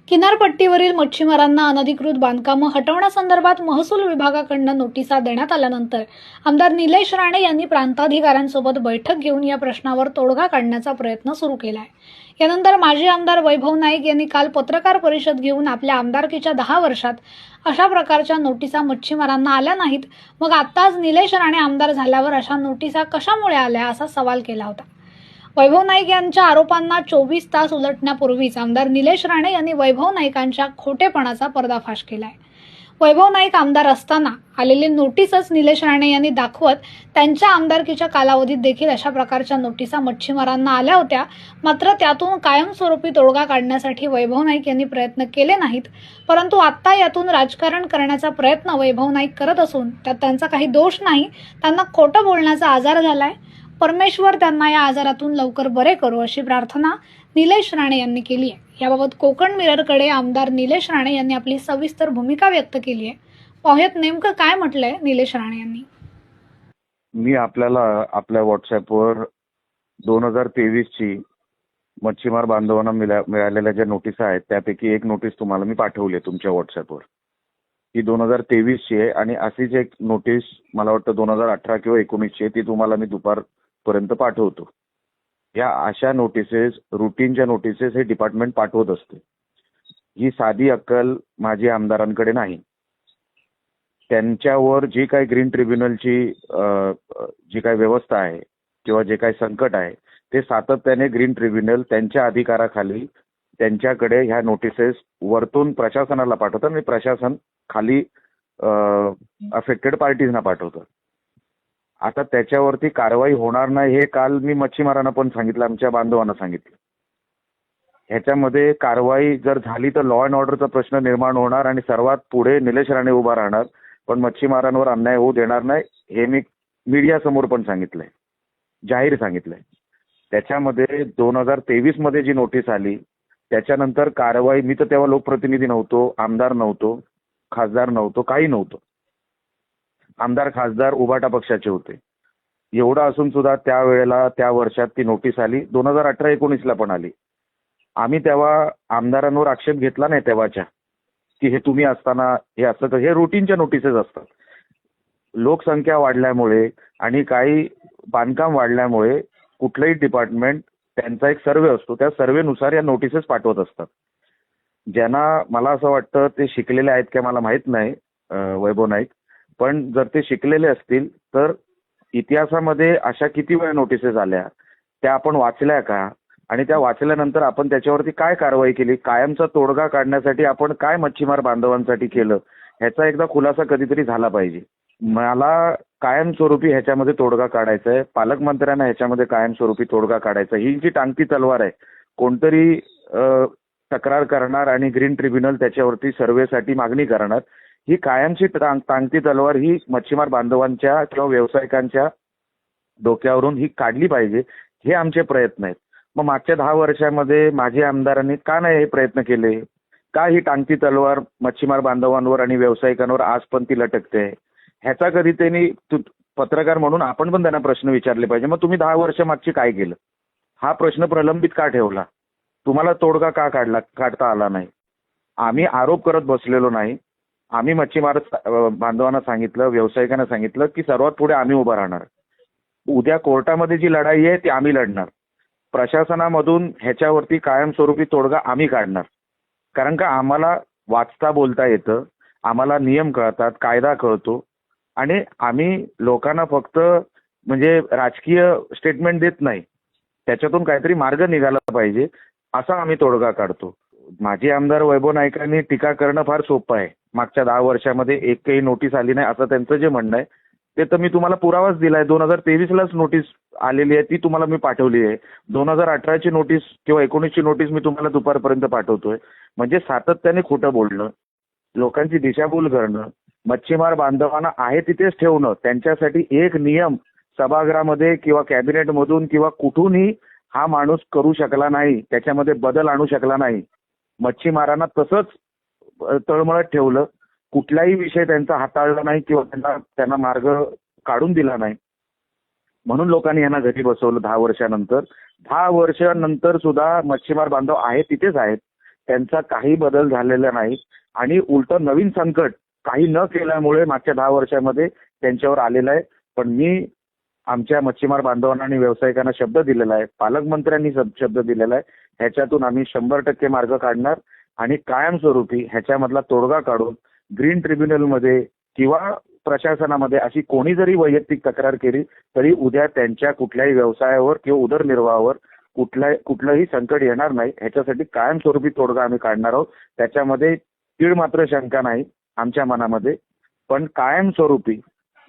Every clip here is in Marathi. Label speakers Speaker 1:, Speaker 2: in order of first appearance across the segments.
Speaker 1: किनारपट्टीवरील मच्छीमारांना अनधिकृत बांधकामं हटवण्यासंदर्भात महसूल विभागाकडून नोटिसा देण्यात आल्यानंतर आमदार निलेश राणे यांनी प्रांताधिकाऱ्यांसोबत बैठक घेऊन या प्रश्नावर तोडगा काढण्याचा प्रयत्न सुरू केला आहे। यानंतर माजी आमदार वैभव नाईक यांनी काल पत्रकार परिषद घेऊन आपल्या आमदारकीच्या 10 वर्षात अशा प्रकारच्या नोटिसा मच्छीमारांना आल्या नाहीत, मग आत्ताच निलेश राणे आमदार झाल्यावर अशा नोटिसा कशामुळे आल्या असा सवाल केला होता। वैभव नाईक यांच्या आरोपांना 24 तास उलटण्यापूर्वीच आमदार निलेश राणे यांनी वैभव नाईकांच्या खोटेपणाचा पर्दाफाश केलाय। वैभव नाईक आमदार असताना आलेले नोटीसच निलेश राणे यांनी दाखवत त्यांच्या आमदारकीच्या कालावधीत देखील अशा प्रकारच्या नोटिसा मच्छीमारांना आल्या होत्या, मात्र त्यातून कायमस्वरूपी तोडगा काढण्यासाठी वैभव नाईक यांनी प्रयत्न केले नाहीत। परंतु आता यातून राजकारण करण्याचा प्रयत्न वैभव नाईक करत असून त्यात त्यांचा काही दोष नाही, त्यांना खोटं बोलण्याचा आजार झालाय। परमेश्वर त्यांना या आजारातून लवकर बरे करो अशी प्रार्थना निलेश राणे यांनी केली आहे। याबाबत कोकण मिररकडे आमदार निलेश राणे यांनी आपली सविस्तर भूमिका व्यक्त केली आहे। पाहूयात नेमकं काय म्हटलंय निलेश राणे यांनी।
Speaker 2: मी आपल्याला आपल्या व्हॉट्सअपवर 2023 ची मच्छीमार बांधवांना मिळालेल्या ज्या नोटीस आहेत त्यापैकी एक नोटीस तुम्हाला मी पाठवली आहे तुमच्या व्हॉट्सअपवर। ही 2023 ची आहे आणि अशीच एक नोटीस मला वाटतं 2018 किंवा 19 ची ती तुम्हाला मी दुपारपर्यंत पाठवतो। या अशा नोटिसेस, रुटीनच्या नोटिसेस हे डिपार्टमेंट पाठवत असते। ही साधी अक्कल माझी आमदारांकडे नाही। त्यांच्यावर जी काही ग्रीन ट्रिब्युनलची जी काही व्यवस्था आहे किंवा जे काही संकट आहे ते सातत्याने ग्रीन ट्रिब्युनल त्यांच्या अधिकाराखाली त्यांच्याकडे ह्या नोटिसेस वरतून प्रशासनाला पाठवतात आणि प्रशासन खाली अफेक्टेड पार्टीजना पाठवतं। आता त्याच्यावरती कारवाई होणार नाही हे काल मी मच्छीमारांना पण सांगितलं, आमच्या बांधवांना सांगितलं। ह्याच्यामध्ये कारवाई जर झाली तर लॉ अँड ऑर्डरचा प्रश्न निर्माण होणार आणि सर्वात पुढे निलेश राणे उभा राहणार, पण मच्छीमारांवर अन्याय होऊ देणार नाही हे मी मीडियासमोर पण सांगितलंय, जाहीर सांगितलंय। त्याच्यामध्ये 2023 मध्ये जी नोटीस आली त्याच्यानंतर कारवाई, मी तर तेव्हा लोकप्रतिनिधी नव्हतो, आमदार नव्हतो, खासदार नव्हतो, काही नव्हतो। आमदार खासदार उभाटा पक्षाचे होते। एवढं असून सुद्धा त्यावेळेला त्या वर्षात ती नोटीस आली, 2018-19ला पण आली। आम्ही तेव्हा आमदारांवर आक्षेप घेतला नाही तेव्हाच्या, की हे तुम्ही असताना हे असं, हे रुटीनच्या नोटिसेस असतात। लोकसंख्या वाढल्यामुळे आणि काही बांधकाम वाढल्यामुळे कुठलंही डिपार्टमेंट त्यांचा एक सर्वे असतो, त्या सर्वेनुसार या नोटिसेस पाठवत असतात। ज्यांना, मला असं वाटतं ते शिकलेले आहेत का मला माहित नाही वैभव नाईक, पण जर ते शिकलेले असतील तर इतिहासामध्ये अशा किती वेळा नोटिसेस आल्या त्या आपण वाचल्या का, आणि त्या वाचल्यानंतर आपण त्याच्यावरती काय कारवाई केली, कायमचा तोडगा काढण्यासाठी आपण काय मच्छीमार बांधवांसाठी केलं, ह्याचा एकदा खुलासा कधीतरी झाला पाहिजे। मला कायमस्वरूपी ह्याच्यामध्ये तोडगा काढायचा आहे, पालकमंत्र्यांना ह्याच्यामध्ये कायमस्वरूपी तोडगा काढायचा। ही जी टांगती तलवार आहे, कोणतरी तक्रार करणार आणि ग्रीन ट्रिब्युनल त्याच्यावरती सर्वेसाठी मागणी करणार, ही कायमची टांगती तलवार ही मच्छीमार बांधवांच्या किंवा व्यावसायिकांच्या डोक्यावरून ही काढली पाहिजे, हे आमचे प्रयत्न आहेत। मग मागच्या 10 वर्षामध्ये माझ्या आमदारांनी का नाही हे प्रयत्न केले, का ही टांगती तलवार मच्छीमार बांधवांवर आणि व्यावसायिकांवर आज पण ती लटकते, ह्याचा कधी त्यांनी पत्रकार म्हणून आपण पण त्यांना प्रश्न विचारले पाहिजे। मग तुम्ही 10 वर्ष मागची काय केलं, हा प्रश्न प्रलंबित का ठेवला, तुम्हाला तोडगा का काढता आला नाही। आम्ही आरोप करत बसलेलो नाही। आम्ही मच्छीमार बांधवांना सांगितलं, व्यावसायिकांना सांगितलं की सर्वात पुढे आम्ही उभा राहणार। उद्या कोर्टामध्ये जी लढाई आहे ती आम्ही लढणार। प्रशासनामधून ह्याच्यावरती कायमस्वरूपी तोडगा आम्ही काढणार, कारण का आम्हाला वाचता बोलता येतं, आम्हाला नियम कळतात, कायदा कळतो, आणि आम्ही लोकांना फक्त म्हणजे राजकीय स्टेटमेंट देत नाही, त्याच्यातून काहीतरी मार्ग निघाला पाहिजे असा आम्ही तोडगा काढतो। माजी आमदार वैभव नाईकांनी टीका करणं फार सोपं आहे। मागच्या 10 वर्षामध्ये एकही नोटीस आली नाही असं त्यांचं जे म्हणणं आहे ते तर मी तुम्हाला पुरावाच दिलाय। 2023लाच नोटीस आलेली आहे, ती तुम्हाला मी पाठवली आहे। 2018ची नोटीस किंवा 19ची नोटीस मी तुम्हाला दुपारपर्यंत पाठवतोय। म्हणजे सातत्याने खोटं बोलणं, लोकांची दिशाभूल करणं, मच्छीमार बांधवांना आहे तिथेच ठेवणं, त्यांच्यासाठी एक नियम सभागृहामध्ये किंवा कॅबिनेटमधून किंवा कुठूनही हा माणूस करू शकला नाही, त्याच्यामध्ये बदल आणू शकला नाही। मच्छीमारांना तसंच तळमळत ठेवलं, कुठलाही विषय त्यांचा हाताळला नाही किंवा त्यांना मार्ग काढून दिला नाही, म्हणून लोकांनी यांना घरी बसवलं 10 वर्षानंतर। 10 वर्षानंतर सुद्धा मच्छीमार बांधव आहे तिथेच आहेत। त्यांचा काही बदल झालेला नाही आणि उलट नवीन संकट काही न केल्यामुळे मागच्या 10 वर्षामध्ये त्यांच्यावर आलेलं आहे. पण मी आमच्या मच्छीमार बांधवांना आणि व्यावसायिकांना शब्द दिलेला आहे, पालकमंत्र्यांनी शब्द दिलेला आहे, ह्याच्यातून आम्ही 100% मार्ग काढणार आणि कायमस्वरूपी ह्याच्यामधला तोडगा काढून ग्रीन ट्रिब्युनलमध्ये किंवा प्रशासनामध्ये अशी कोणी जरी वैयक्तिक तक्रार केली तरी उद्या त्यांच्या कुठल्याही व्यवसायावर किंवा उदरनिर्वाहावर कुठलंही संकट येणार नाही. ह्याच्यासाठी कायमस्वरूपी तोडगा आम्ही काढणार आहोत. त्याच्यामध्ये तीळ मात्र शंका नाही आमच्या मनामध्ये. पण कायमस्वरूपी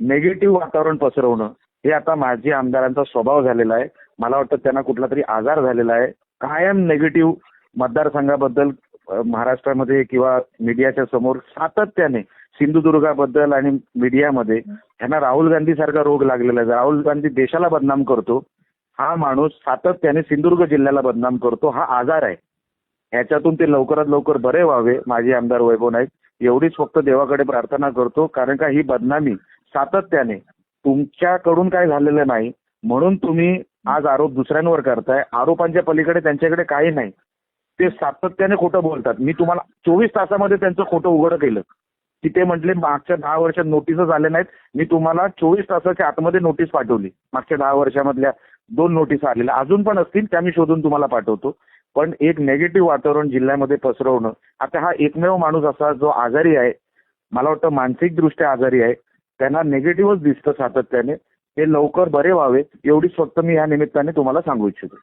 Speaker 2: नेगेटिव्ह वातावरण पसरवणं हे आता माजी आमदारांचा स्वभाव झालेला आहे. मला वाटतं त्यांना कुठला तरी आजार झालेला आहे. कायम नेगेटिव्ह मतदारसंघाबद्दल महाराष्ट्रामध्ये किंवा मीडियाच्या समोर सातत्याने सिंधुदुर्गाबद्दल आणि मीडियामध्ये ह्यांना राहुल गांधी सारखा रोग लागलेला आहे. राहुल गांधी देशाला बदनाम करतो, हा माणूस सातत्याने सिंधुदुर्ग जिल्ह्याला बदनाम करतो. हा आजार आहे. ह्याच्यातून ते लवकरात लवकर बरे व्हावे. माजी आमदार वैभव नाईक एवढीच फक्त देवाकडे प्रार्थना करतो. कारण का ही बदनामी सातत्याने तुमच्याकडून काय झालेलं नाही म्हणून तुम्ही आज आरोप दुसऱ्यांवर करताय. आरोपांच्या पलीकडे त्यांच्याकडे काही नाही. ते सातत्याने खोटं बोलतात. मी तुम्हाला 24 तासामध्ये त्यांचं खोटं उघड केलं की ते म्हटले मागच्या 10 वर्षात नोटीसच आले नाहीत. मी तुम्हाला 24 तासाच्या आतमध्ये नोटीस पाठवली. मागच्या 10 वर्षामधल्या 2 नोटीस आलेल्या अजून पण असतील त्या मी शोधून तुम्हाला पाठवतो. पण एक नेगेटिव्ह वातावरण जिल्ह्यामध्ये पसरवणं, आता हा एकमेव माणूस असा जो आजारी आहे, मला वाटतं मानसिकदृष्ट्या आजारी आहे, त्यांना नेगेटिव्हच दिसतं सातत्याने. ते लवकर बरे व्हावे एवढीच फक्त मी या निमित्ताने तुम्हाला सांगू इच्छितो.